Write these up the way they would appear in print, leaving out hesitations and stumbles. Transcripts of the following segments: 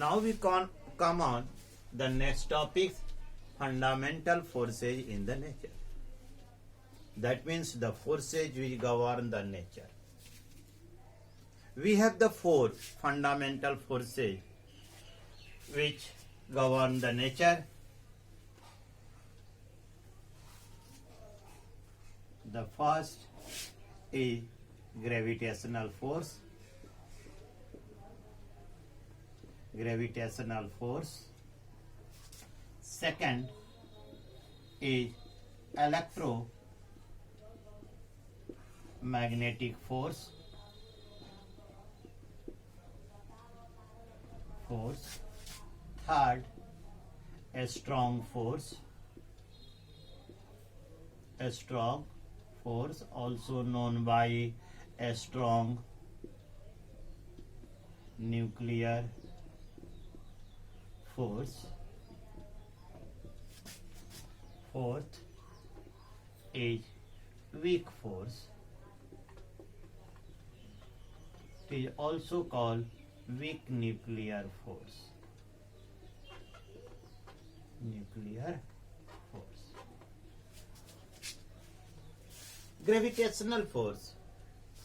Now we come on the next topic, fundamental forces in the nature. That means the forces which govern the nature. We have the four fundamental forces which govern the nature. The first is gravitational force. Gravitational force. Second is electromagnetic force. Third, a strong force. A strong force, also known by a strong nuclear force. Fourth is weak force. It is also called weak nuclear force. Nuclear force. Gravitational force.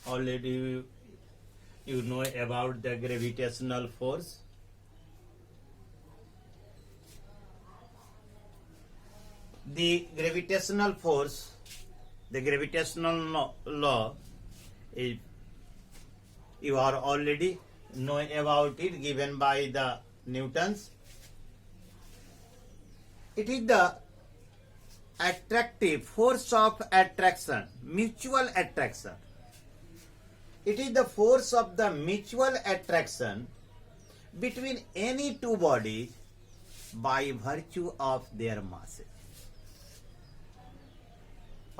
Already you know about the gravitational force. The gravitational force, the gravitational law is, you are already know about it, given by the Newtons. It is the attractive force of attraction, mutual attraction. It is the force of the mutual attraction between any two bodies by virtue of their masses.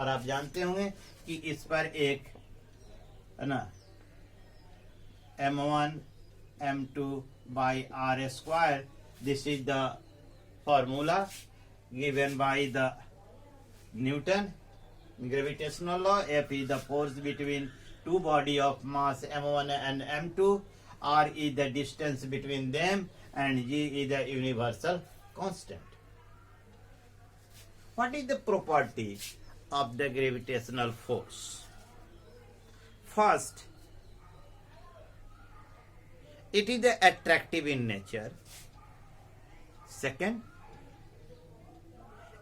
और आप जानते होंगे कि इस पर एक है ना m1 m2 by r square, this is the formula given by the Newton. Gravitational law, F is the force between two body of mass m1 and m2, r is the distance between them, and g is the universal constant. What is the property of the gravitational force? First, it is the attractive in nature. Second,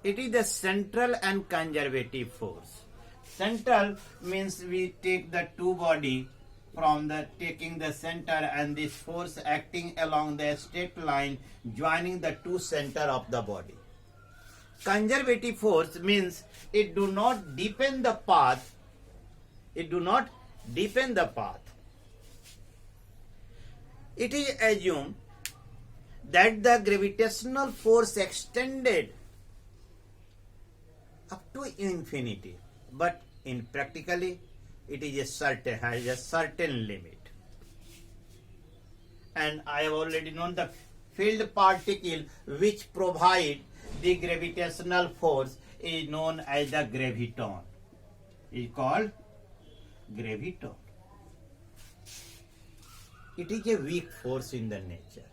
it is the central and conservative force. Central means we take the two body from the taking the center, and this force acting along the straight line joining the two center of the body. Conservative force means it do not deepen the path. It do not deepen the path. It is assumed that the gravitational force extended up to infinity, but in practically it is has a certain limit. And I have already known the field particle which provide the gravitational force is known as the graviton. It is called graviton. It is a weak force in the nature.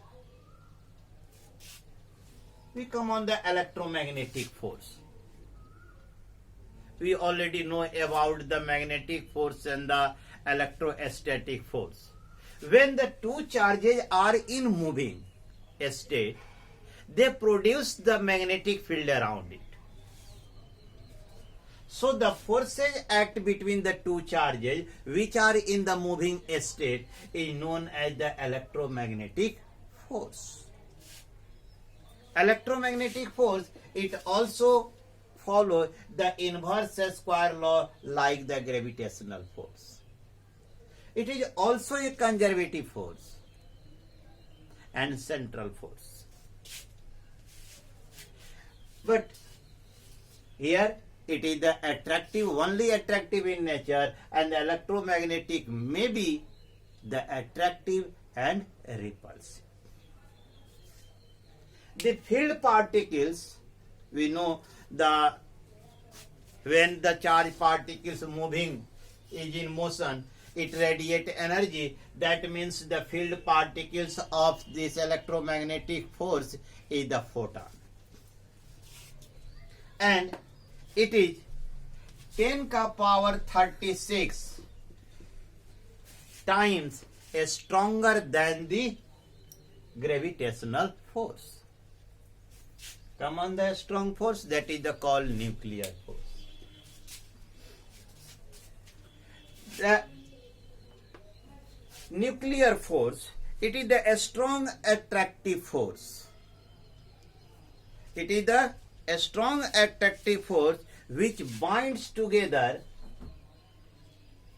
We come on the electromagnetic force. We already know about the magnetic force and the electrostatic force. When the two charges are in moving state, they produce the magnetic field around it. So the forces act between the two charges which are in the moving state is known as the electromagnetic force. Electromagnetic force, it also follows the inverse square law like the gravitational force. It is also a conservative force and central force. But here it is the attractive, only attractive in nature, and the electromagnetic may be the attractive and repulsive. The field particles, we know when the charge particles moving is in motion, it radiates energy. That means the field particles of this electromagnetic force is the photon. And it is 10 ka power 36 times stronger than the gravitational force. Come on, the strong force, that is the called nuclear force. The nuclear force, it is the strong attractive force. It is the strong attractive force which binds together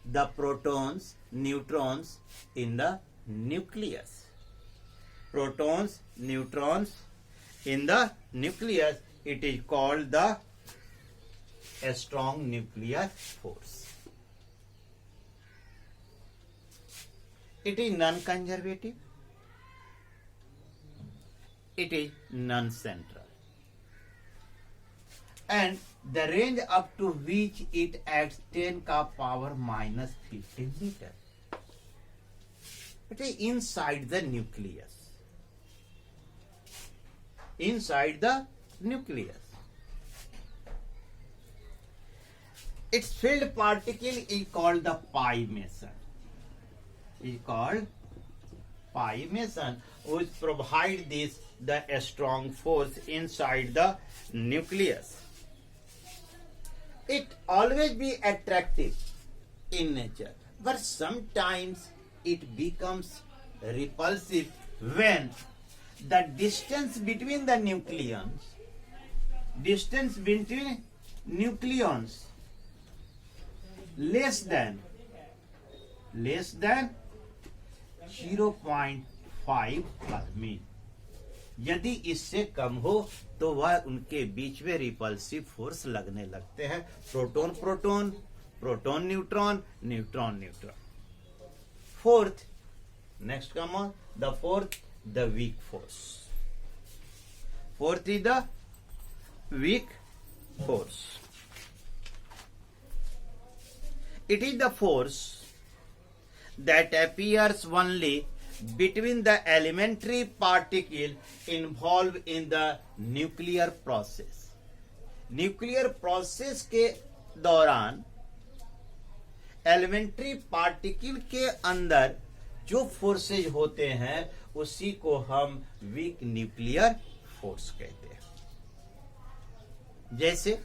the protons, neutrons in the nucleus. Protons, neutrons in the nucleus, it is called the strong nuclear force. It is non-conservative. It is non-central. And the range up to which it acts 10 ka power minus 15 meter. It is inside the nucleus. Inside the nucleus. Its field particle is called the pi meson. Is called pi meson, which provide this the strong force inside the nucleus. It always be attractive in nature, but sometimes it becomes repulsive when the distance between the nucleons, less than 0.5 Parmeen. यदि इससे कम हो तो वह उनके बीच में repulsive force लगने लगते हैं. Proton proton, proton neutron, neutron neutron. Fourth, next come on the fourth, the weak force. Fourth is the weak force. It is the force that appears only between the elementary particle involved in the nuclear process. Nuclear process के दौरान elementary particle के अंदर जो forces होते हैं उसी को हम वीक न्यूक्लियर फोर्स कहते हैं. जैसे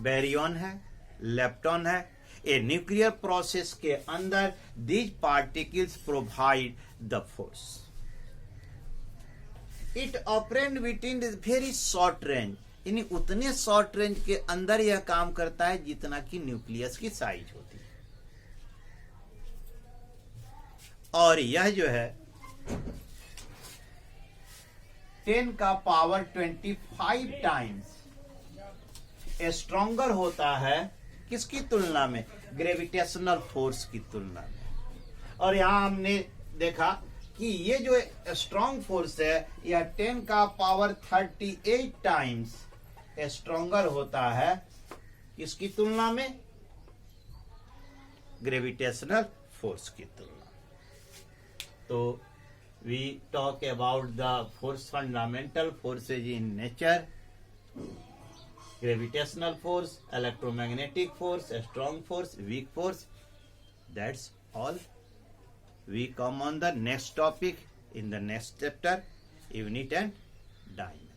बैरियन है, लेप्टॉन है. ए न्यूक्लियर प्रोसेस के अंदर these particles provide the force. It operate with in very short range, यानी उतने शॉर्ट रेंज के अंदर यह काम करता है जितना कि न्यूक्लियस की साइज होती है. और यह जो है 10 का पावर 25 टाइम्स स्ट्रॉन्गर होता है. किसकी तुलना में? ग्रेविटेशनल फोर्स की तुलना में. और यहां हमने देखा कि ये जो स्ट्रॉन्ग फोर्स है यह 10 का पावर 38 टाइम्स स्ट्रॉन्गर होता है. किसकी तुलना में? ग्रेविटेशनल फोर्स की तुलना. तो we talk about the force, fundamental forces in nature. Gravitational force, electromagnetic force, a strong force, weak force. That's all. We come on the next topic in the next chapter, unit and diamond.